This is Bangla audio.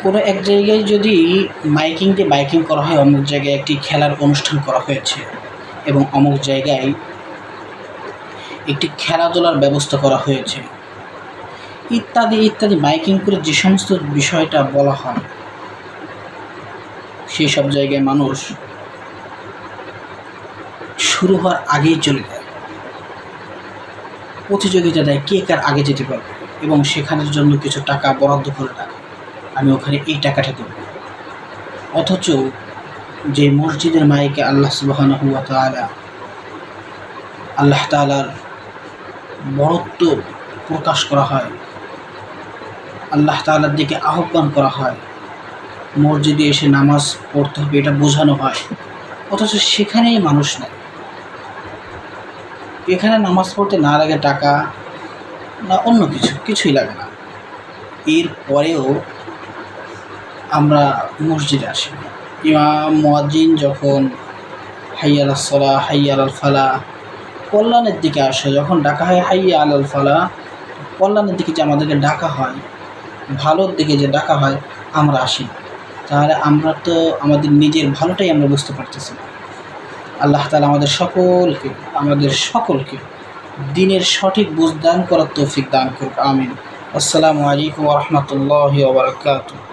কোনো এক জায়গায় যদি মাইকিং দিয়ে বাইকিং করা হয়, অমুক জায়গায় একটি খেলার অনুষ্ঠান করা হয়েছে এবং অমুক জায়গায় একটি খেলাধুলার ব্যবস্থা করা হয়েছে, ইত্যাদি ইত্যাদি মাইকিং করে যে সমস্ত বিষয়টা বলা হয়, সেই সব জায়গায় মানুষ শুরু হওয়ার আগেই চলে যায়, প্রতিযোগিতা দেয় কে কার আগে যেতে পারবে এবং সেখানের জন্য কিছু টাকা বরাদ্দ করে রাখে, আমি ওখানে এই টাকাটা দেব। অথচ যে মসজিদের মাইকে আল্লাহ সুবহানাহু ওয়া তাআলা, আল্লাহ তাআলার বড়ত্ব প্রকাশ করা হয়, আল্লাহ তাআলার দিকে আহ্বান করা হয়, মসজিদে এসে নামাজ পড়তে হবে এটা বোঝানো হয়, অথচ সেখানেই মানুষ নেই। এখানে নামাজ পড়তে না লাগে টাকা না অন্য কিছুই লাগে না, এরপরেও আমরা মসজিদে আসি। ইমাম মুয়াজ্জিন যখন হাইয়া আলাস সালাহ হাইয়া আলাল ফালাহ কল্যাণের দিকে আসে, যখন ডাকা হয় হাইয়া আলাল ফালাহ, কল্যাণের দিকে যে আমাদেরকে ডাকা হয়, ভালোর দিকে যে ডাকা হয়, আমরা আসি। তাহলে আমরা তো আমাদের নিজের ভালোটাই আমরা বুঝতে পারতেছি না। আল্লাহ তাআলা আমাদের সকলকে দ্বীনের সঠিক বুঝ দান করার তৌফিক দান করুক, আমিন। আসসালামু আলাইকুম ওয়া রাহমাতুল্লাহি ওয়া বারাকাতুহু।